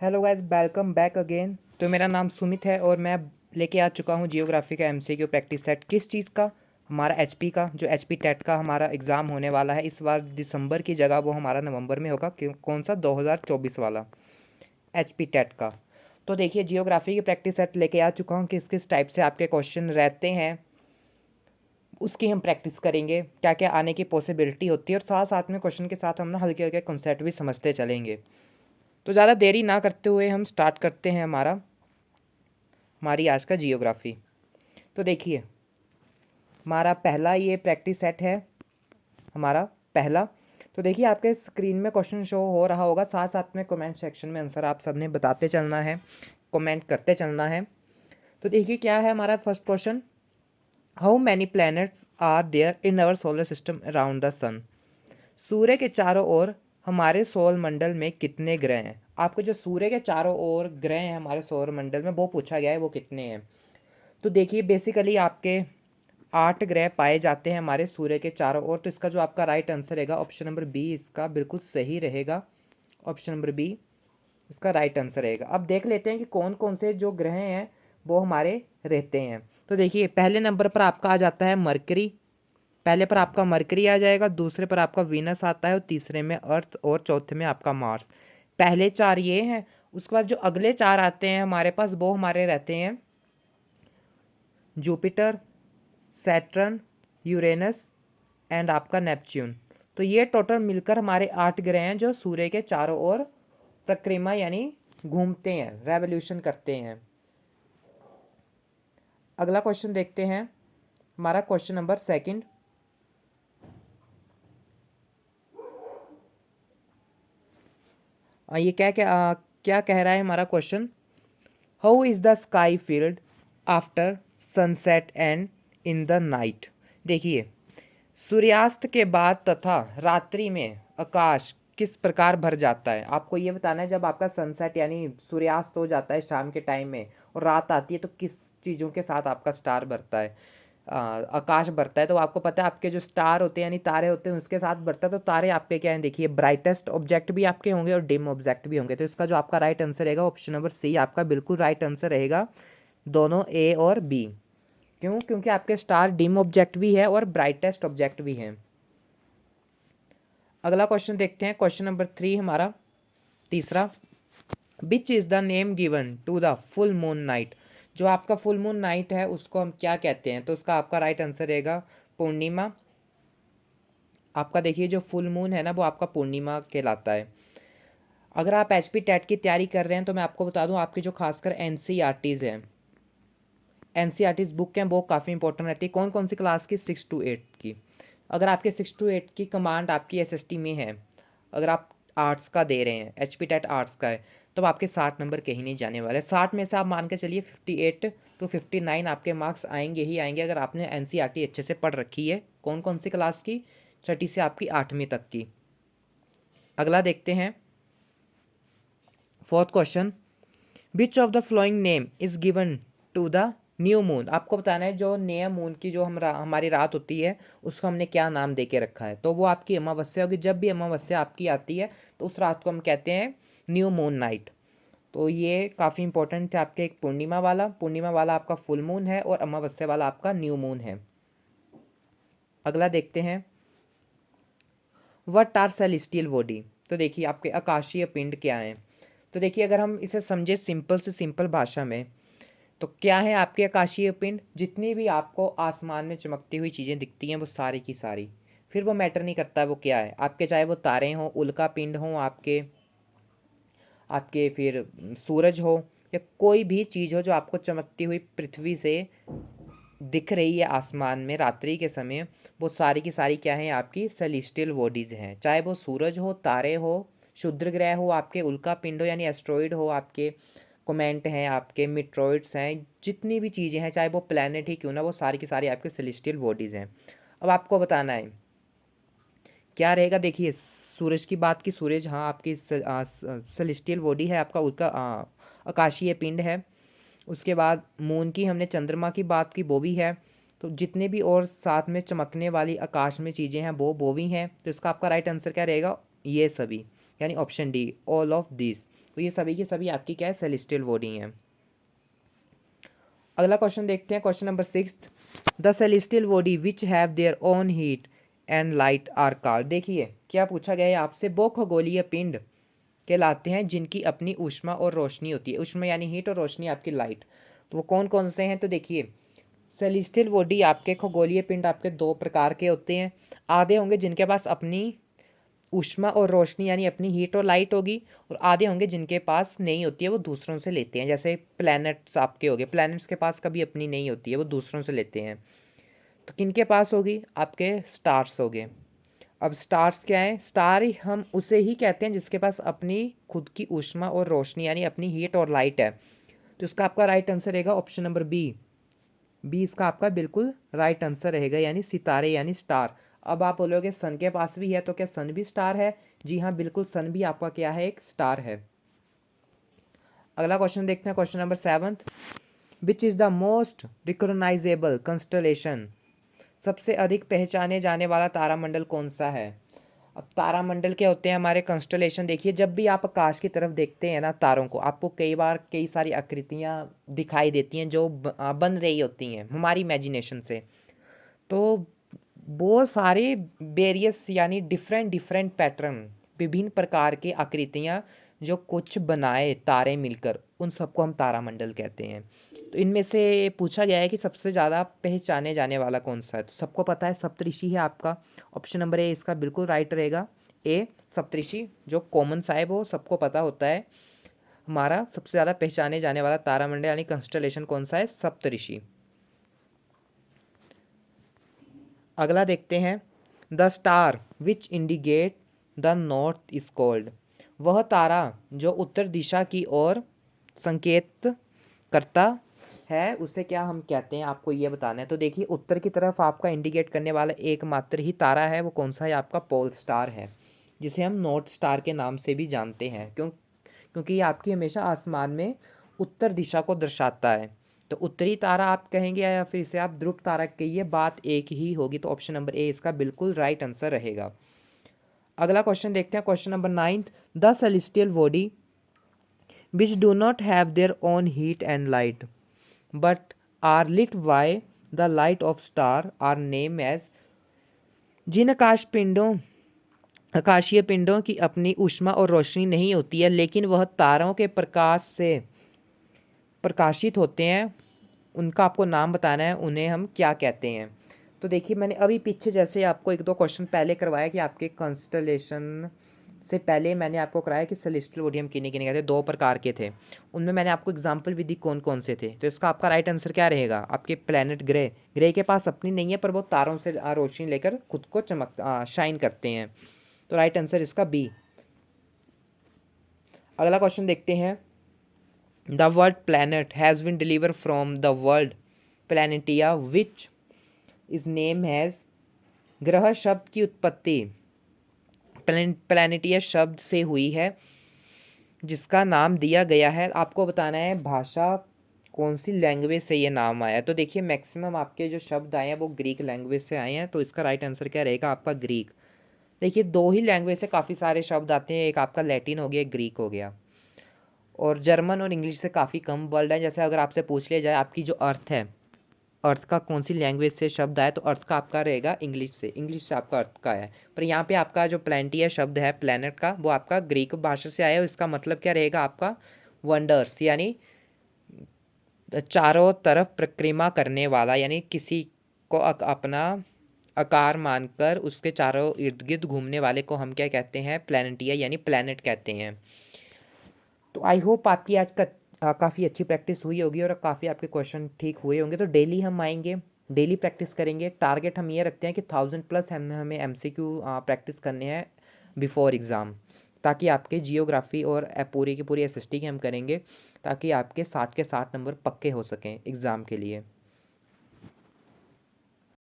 Hello guys, welcome back again. तो मेरा नाम सुमित है और मैं लेके आ चुका हूँ जियोग्राफी का एमसीक्यू प्रैक्टिस सेट। किस चीज़ का? हमारा एचपी का, जो एचपी टेट का हमारा एग्ज़ाम होने वाला है इस बार दिसंबर की जगह वो हमारा नवंबर में होगा। कौन सा? 2024 वाला एचपी टेट का। तो देखिए, जियोग्राफी की प्रैक्टिस सेट लेके आ चुका हूँ। किस किस टाइप से आपके क्वेश्चन रहते हैं उसकी हम प्रैक्टिस करेंगे, क्या क्या आने की पॉसिबिलिटी होती है, और साथ साथ में क्वेश्चन के साथ हम ना हल्के हल्के कॉन्सेप्ट भी समझते चलेंगे। तो ज़्यादा देरी ना करते हुए हम स्टार्ट करते हैं हमारी आज का जियोग्राफी। तो देखिए, हमारा पहला ये प्रैक्टिस सेट है, हमारा पहला। तो देखिए, आपके स्क्रीन में क्वेश्चन शो हो रहा होगा, साथ साथ में कमेंट सेक्शन में आंसर आप सबने बताते चलना है, कमेंट करते चलना है। तो देखिए क्या है हमारा first question. How many planets are there in our solar system around the sun? सूर्य के चारों ओर हमारे सौर मंडल में कितने ग्रह हैं? आपको जो सूर्य के चारों ओर ग्रह हैं हमारे सौर मंडल में, वो पूछा गया है, वो कितने हैं। तो देखिए, बेसिकली आपके 8 ग्रह पाए जाते हैं हमारे सूर्य के चारों ओर। तो इसका जो आपका राइट आंसर रहेगा ऑप्शन नंबर बी, इसका बिल्कुल सही रहेगा। ऑप्शन नंबर बी इसका राइट आंसर रहेगा। अब देख लेते हैं कि कौन कौन से जो ग्रह हैं वो हमारे रहते हैं। तो देखिए, पहले नंबर पर आपका आ जाता है मरकरी। पहले पर आपका मरकरी आ जाएगा, दूसरे पर आपका वीनस आता है, और तीसरे में अर्थ, और चौथे में आपका मार्स। पहले 4 ये हैं। उसके बाद जो अगले 4 आते हैं हमारे पास, वो हमारे रहते हैं जुपिटर, सैटर्न, यूरेनस एंड आपका नेपच्यून। तो ये टोटल मिलकर हमारे 8 ग्रह हैं जो सूर्य के चारों ओर परिक्रमा यानी घूमते हैं, रेवोल्यूशन करते हैं। अगला क्वेश्चन देखते हैं, हमारा क्वेश्चन नंबर सेकंड। ये क्या कह रहा है हमारा question. How is the sky field after sunset and in the night? देखिए, सूर्यास्त के बाद तथा रात्रि में आकाश किस प्रकार भर जाता है? आपको ये बताना है। जब आपका सनसेट यानी सूर्यास्त हो जाता है शाम के टाइम में और रात आती है, तो किस चीज़ों के साथ आपका स्टार भरता है, आकाश भरता है? तो आपको पता है, आपके जो स्टार होते हैं यानी तारे होते हैं उसके साथ भरता है। तो तारे आपके क्या हैं? देखिए, ब्राइटेस्ट ऑब्जेक्ट भी आपके होंगे और डिम ऑब्जेक्ट भी होंगे। तो इसका जो आपका राइट आंसर रहेगा ऑप्शन नंबर सी आपका बिल्कुल राइट आंसर रहेगा, दोनों ए और बी। क्यों? क्योंकि आपके स्टार डिम ऑब्जेक्ट भी है और ब्राइटेस्ट ऑब्जेक्ट भी हैं। अगला क्वेश्चन देखते हैं, क्वेश्चन नंबर 3 हमारा तीसरा। Which is the name given to the full moon night? जो आपका फुल मून नाइट है उसको हम क्या कहते हैं? तो उसका आपका राइट आंसर रहेगा पूर्णिमा। आपका देखिए, जो फुल मून है ना वो आपका पूर्णिमा कहलाता है। अगर आप एचपी टेट की तैयारी कर रहे हैं तो मैं आपको बता दूं, आपकी जो खासकर एनसीईआरटीज़ हैं, एनसीईआरटीज़ बुक हैं, वो काफ़ी इंपॉर्टेंट रहती है। कौन कौन सी क्लास की? 6 to 8 की। अगर आपके 6 to 8 की कमांड आपकी एसएसटी में है, अगर आप आर्ट्स का दे रहे हैं, एचपी टेट आर्ट्स का है, तो आपके 60 नंबर कहीं नहीं जाने वाले। 60 में से आप मान के चलिए 58 to 59 आपके मार्क्स आएंगे ही आएंगे, अगर आपने एनसीईआरटी अच्छे से पढ़ रखी है। कौन कौन सी क्लास की? छठी से आपकी 8वीं तक की। अगला देखते हैं, fourth question. Which of the following name is given to the new moon? आपको बताना है जो नया मून की जो हमारी रात होती है उसको हमने क्या नाम दे के रखा है। तो वो आपकी अमावस्या होगी। जब भी अमावस्या आपकी आती है तो उस रात को हम कहते हैं न्यू मून नाइट। तो ये काफ़ी इंपॉर्टेंट है आपके। एक पूर्णिमा वाला आपका फुल मून है और अमावस्या वाला आपका न्यू मून है। अगला देखते हैं, व्हाट आर सेलेस्टियल बॉडी? तो देखिए, आपके आकाशीय पिंड क्या हैं? तो देखिए, अगर हम इसे समझे सिंपल से सिंपल भाषा में, तो क्या है आपके आकाशीय पिंड? जितनी भी आपको आसमान में चमकती हुई चीज़ें दिखती हैं वो सारी की सारी, फिर वो मैटर नहीं करता वो क्या है आपके, चाहे वो तारे हों, उल्का पिंड हों, आपके आपके फिर सूरज हो, या कोई भी चीज़ हो जो आपको चमकती हुई पृथ्वी से दिख रही है आसमान में रात्रि के समय, वो सारी की सारी क्या है? आपकी सेलेस्टियल बॉडीज़ हैं। चाहे वो सूरज हो, तारे हो, क्षुद्र ग्रह हो, आपके उल्का पिंड हो यानी एस्ट्रॉइड हो, आपके कॉमेंट हैं, आपके मिट्रॉइड्स हैं, जितनी भी चीज़ें हैं, चाहे वो प्लैनेट ही क्यों ना, वो सारी की सारी आपके सेलेस्टियल बॉडीज़ हैं। अब आपको बताना है क्या रहेगा। देखिए, सूरज की बात की, सूरज हाँ आपकी सेलेस्टियल बॉडी है, आपका उल्का आकाशीय पिंड है। उसके बाद मून की हमने चंद्रमा की बात की, वो भी है। तो जितने भी और साथ में चमकने वाली आकाश में चीज़ें हैं वो भी हैं। तो इसका आपका राइट आंसर क्या रहेगा? ये सभी, यानी option D all of this. तो ये सभी की सभी आपकी क्या है, सेलेस्टियल बॉडी हैं। अगला क्वेश्चन देखते हैं, question number 6, the celestial body which have their own heat and light are called. देखिए क्या पूछा गया है आपसे, वो खगोलीय पिंड कहलाते हैं जिनकी अपनी ऊष्मा और रोशनी होती है। ऊष्मा यानी हीट और रोशनी आपकी लाइट। तो वो कौन कौन से हैं, तो देखिए सेलेस्टियल बॉडी आपके खगोलीय पिंड आपके दो प्रकार के होते हैं। आधे होंगे जिनके पास अपनी ऊष्मा और रोशनी यानी अपनी हीट और लाइट होगी, और आधे होंगे जिनके पास नहीं होती है, वो दूसरों से लेते हैं। जैसे प्लैनेट्स आपके हो गए, प्लैनेट्स के पास कभी अपनी नहीं होती है, वो दूसरों से लेते हैं। तो किनके पास होगी, आपके स्टार्स हो गए। अब स्टार्स क्या है, स्टार ही हम उसे ही कहते हैं जिसके पास अपनी खुद की ऊष्मा और रोशनी यानी अपनी हीट और लाइट है। तो इसका आपका राइट आंसर रहेगा ऑप्शन नंबर बी। बी इसका आपका बिल्कुल राइट आंसर रहेगा, यानी सितारे यानी स्टार। अब आप बोलोगे सन के पास भी है, तो क्या सन भी स्टार है? जी हाँ, बिल्कुल सन भी आपका क्या है, एक स्टार है। अगला क्वेश्चन देखते हैं, question number 7, which is the most recognisable constellation. सबसे अधिक पहचाने जाने वाला तारामंडल कौन सा है? अब तारामंडल क्या होते हैं हमारे, कंस्टलेशन। देखिए जब भी आप आकाश की तरफ देखते हैं ना तारों को, आपको कई बार कई सारी आकृतियाँ दिखाई देती हैं जो बन रही होती हैं हमारी इमेजिनेशन से। तो वो सारे वेरियस यानी डिफरेंट डिफरेंट पैटर्न, विभिन्न प्रकार की आकृतियाँ जो कुछ बनाए तारे मिलकर, उन सबको हम तारामंडल कहते हैं। तो इनमें से पूछा गया है कि सबसे ज़्यादा पहचाने जाने वाला कौन सा है। तो सबको पता है सप्तऋषि है आपका, ऑप्शन नंबर ए इसका बिल्कुल राइट रहेगा। ए सप्तऋषि जो कॉमन सा है वो सबको पता होता है। हमारा सबसे ज़्यादा पहचाने जाने वाला तारामंडल यानी कंस्टलेशन कौन सा है, सप्तऋषि। अगला देखते हैं, the star which indicate the north is called. वह तारा जो उत्तर दिशा की ओर संकेत करता है उसे क्या हम कहते हैं, आपको ये बताना है। तो देखिए उत्तर की तरफ आपका इंडिकेट करने वाला एकमात्र ही तारा है, वो कौन सा है, आपका पोल स्टार है, जिसे हम नॉर्थ स्टार के नाम से भी जानते हैं। क्योंकि ये आपकी हमेशा आसमान में उत्तर दिशा को दर्शाता है। तो उत्तरी तारा आप कहेंगे या फिर इसे आप ध्रुव तारा कहिए, बात एक ही होगी। तो ऑप्शन नंबर ए इसका बिल्कुल राइट आंसर रहेगा। अगला क्वेश्चन देखते हैं, question number 9, the celestial body which do not have their own heat and light but are lit by the light of star are name as. जिन आकाशीय पिंडों की अपनी ऊष्मा और रोशनी नहीं होती है लेकिन वह तारों के प्रकाश से प्रकाशित होते हैं, उनका आपको नाम बताना है, उन्हें हम क्या कहते हैं। तो देखिए मैंने अभी पीछे जैसे आपको एक दो क्वेश्चन पहले करवाया कि आपके कंस्टलेशन से पहले मैंने आपको कराया कि सेलेस्टियल बॉडी हम किन्हें किन्हें कहते हैं, दो प्रकार के थे। उनमें मैंने आपको एग्जाम्पल भी दी कौन कौन से थे। तो इसका आपका राइट आंसर क्या रहेगा, आपके प्लेनेट ग्रे। ग्रे के पास अपनी नहीं है पर वो तारों से रोशनी लेकर खुद को शाइन करते हैं। तो राइट आंसर इसका बी। अगला क्वेश्चन देखते हैं, the word planet has been derived from the word planetia which is name has. ग्रह शब्द की उत्पत्ति प्लैनेटिया शब्द से हुई है जिसका नाम दिया गया है। आपको बताना है भाषा कौन सी लैंग्वेज से ये नाम आया है। तो देखिए मैक्सिमम आपके जो शब्द आए हैं वो ग्रीक लैंग्वेज से आए हैं। तो इसका राइट आंसर क्या रहेगा, आपका ग्रीक। देखिए दो ही लैंग्वेज से काफ़ी सारे शब्द आते हैं, एक आपका लैटिन हो गया, एक ग्रीक हो गया। और जर्मन और इंग्लिश से काफ़ी कम वर्ड है। जैसे अगर आपसे पूछ लिया जाए आपकी जो अर्थ है, अर्थ का कौन सी लैंग्वेज से शब्द आया, तो अर्थ का आपका रहेगा इंग्लिश से आपका अर्थ का है। पर यहाँ पे आपका जो प्लैनेटिया शब्द है प्लैनेट का, वो आपका ग्रीक भाषा से आया है। इसका मतलब क्या रहेगा आपका, वंडर्स यानी चारों तरफ परिक्रमा करने वाला, यानी किसी को अपना आकार मानकर उसके चारों इर्द गिर्द घूमने वाले को हम क्या कहते हैं, प्लैनेटिया यानी प्लैनेट कहते हैं। तो आई होप आपकी आज का काफ़ी अच्छी प्रैक्टिस हुई होगी और काफ़ी आपके क्वेश्चन ठीक हुए होंगे। तो डेली हम आएंगे, डेली प्रैक्टिस करेंगे। टारगेट हम ये रखते हैं कि 1000+ हमें MCQ प्रैक्टिस करने हैं बिफोर एग्ज़ाम, ताकि आपके जियोग्राफी और पूरी की पूरी SST की हम करेंगे, ताकि आपके 60 के 60 नंबर पक्के हो सकें एग्ज़ाम के लिए।